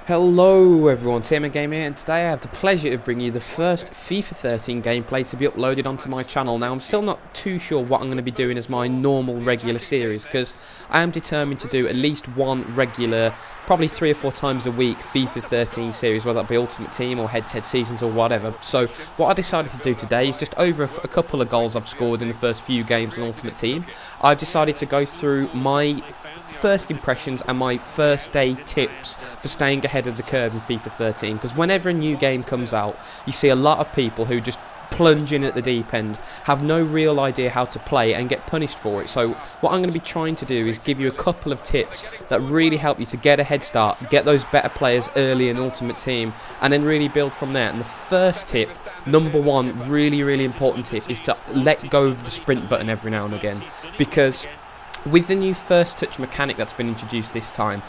Hello everyone, TMMgamer here, and today I have the pleasure of bringing you the first FIFA 13 gameplay to be uploaded onto my channel. Now I'm still not too sure what I'm going to be doing as my normal regular series, because I am determined to do at least one regular, probably 3 or 4 times a week, FIFA 13 series, whether that be Ultimate Team or head-to-head seasons or whatever. So what I decided to do today is just over a couple of goals I've scored in the first few games on Ultimate Team. I've decided to go through my first impressions and my first day tips for staying ahead of the curve in FIFA 13, because whenever a new game comes out you see a lot of people who just plunge in at the deep end, have no real idea how to play and get punished for it. So what I'm going to be trying to do is give you a couple of tips that really help you to get a head start, get those better players early in Ultimate Team, and then really build from there. And the first tip, number one, really important tip, is to let go of the sprint button every now and again, because with the new first touch mechanic that's been introduced this time,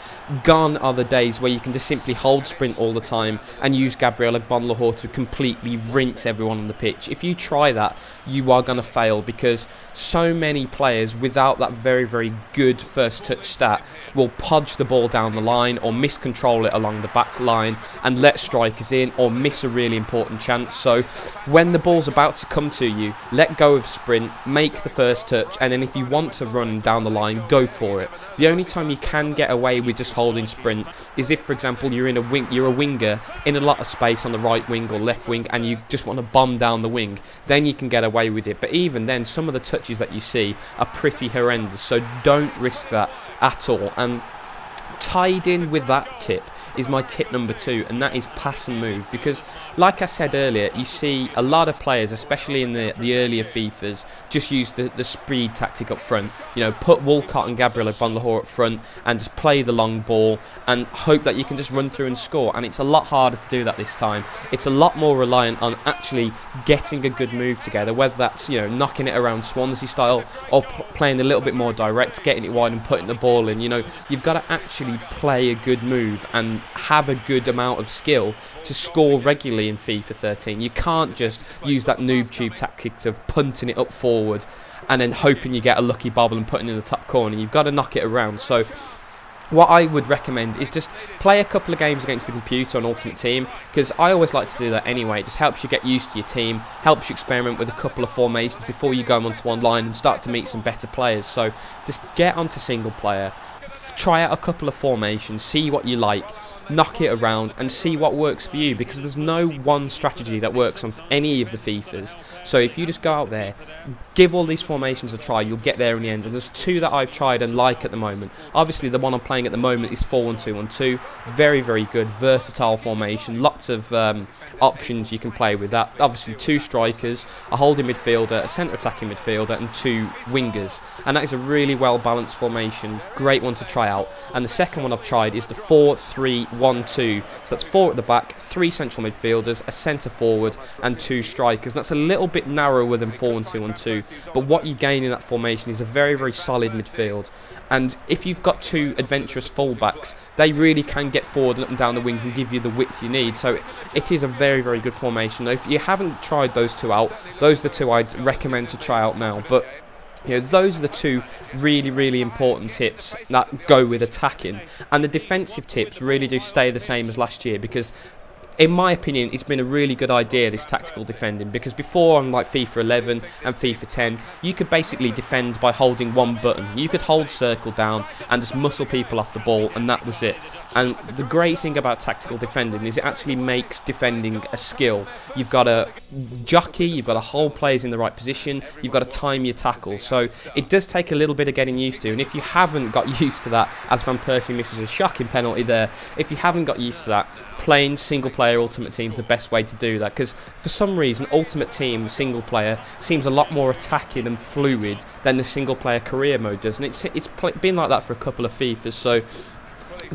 gone are the days where you can just simply hold sprint all the time and use Gabriel Agbonlahor to completely rinse everyone on the pitch. If you try that, you are going to fail, because so many players without that very good first touch stat will podge the ball down the line or miscontrol it along the back line and let strikers in or miss a really important chance. So when the ball's about to come to you, let go of sprint, make the first touch, and then if you want to run down the line, go for it. The only time you can get away with just holding sprint is if, for example, you're a winger in a lot of space on the right wing or left wing and you just want to bomb down the wing. Then you can get away with it, but even then some of the touches that you see are pretty horrendous, so don't risk that at all. And tied in with that tip is my tip number 2, and that is pass and move, because like I said earlier, you see a lot of players, especially in the earlier FIFAs, just use the speed tactic up front. You know, put Walcott and Gabriel Agbonlahor up front and just play the long ball and hope that you can just run through and score. And it's a lot harder to do that this time. It's a lot more reliant on actually getting a good move together, whether that's, you know, knocking it around Swansea style or playing a little bit more direct, getting it wide and putting the ball in. You know, you've got to actually play a good move and have a good amount of skill to score regularly in FIFA 13. You can't just use that noob tube tactic of punting it up forward and then hoping you get a lucky bobble and putting it in the top corner. You've got to knock it around. So what I would recommend is just play a couple of games against the computer on Ultimate Team, because I always like to do that anyway. It just helps you get used to your team, helps you experiment with a couple of formations before you go onto online and start to meet some better players. So just get onto single player, try out a couple of formations, see what you like, knock it around and see what works for you, because there's no one strategy that works on any of the FIFAs. So if you just go out there, give all these formations a try, you'll get there in the end. And there's 2 that I've tried and like at the moment. Obviously the one I'm playing at the moment is 4-1-2-1-2. Very good, versatile formation, lots of options you can play with that. Obviously 2 strikers, a holding midfielder, a centre attacking midfielder and 2 wingers, and that is a really well balanced formation, great one to try out. And the second one I've tried is the 4-3-1-2, so that's 4 at the back, 3 central midfielders, a centre forward and 2 strikers. That's a little bit narrower than 4-1-2-1-2, but what you gain in that formation is a very solid midfield. And if you've got 2 adventurous fullbacks, they really can get forward and up and down the wings and give you the width you need. So it is a very good formation. If you haven't tried those 2 out, those are the 2 I'd recommend to try out now. But you know, those are the 2 really important tips that go with attacking, and the defensive tips really do stay the same as last year, because in my opinion, it's been a really good idea, this tactical defending, because before on like FIFA 11 and FIFA 10, you could basically defend by holding one button. You could hold circle down and just muscle people off the ball, and that was it. And the great thing about tactical defending is it actually makes defending a skill. You've got to jockey, you've got to hold players in the right position, you've got to time your tackles. So it does take a little bit of getting used to, and if you haven't got used to that, as Van Persie misses a shocking penalty there, if you haven't got used to that, playing single player Ultimate Team is the best way to do that, because for some reason Ultimate Team single player seems a lot more attacking and fluid than the single player career mode does, and it's been like that for a couple of FIFAs. So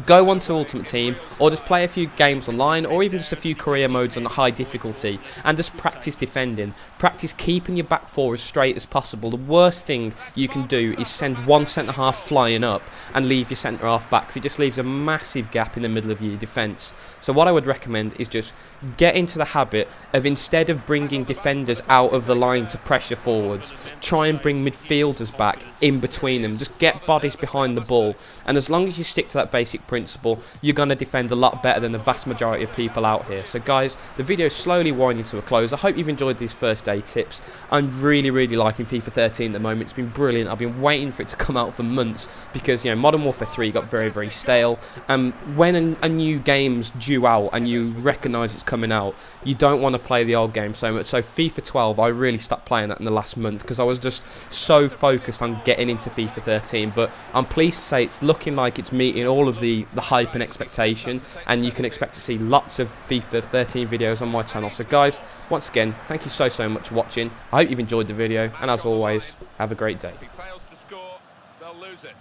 go on to Ultimate Team, or just play a few games online, or even just a few career modes on high difficulty, and just practice defending. Practice keeping your back 4 as straight as possible. The worst thing you can do is send one centre-half flying up and leave your centre-half back, because it just leaves a massive gap in the middle of your defence. So what I would recommend is just get into the habit of, instead of bringing defenders out of the line to pressure forwards, try and bring midfielders back in between them. Just get bodies behind the ball, and as long as you stick to that basic principle, you're going to defend a lot better than the vast majority of people out here. So guys, the video is slowly winding to a close. I hope you've enjoyed these first day tips. I'm really liking FIFA 13 at the moment. It's been brilliant. I've been waiting for it to come out for months because, you know, Modern Warfare 3 got very stale. And when a new game's due out and you recognise it's coming out, you don't want to play the old game so much. So FIFA 12, I really stopped playing that in the last month because I was just so focused on getting into FIFA 13. But I'm pleased to say it's looking like it's meeting all of the hype and expectation, and you can expect to see lots of FIFA 13 videos on my channel. So guys, once again, thank you so much for watching. I hope you've enjoyed the video, and as always, have a great day. If he fails to score, they'll lose it.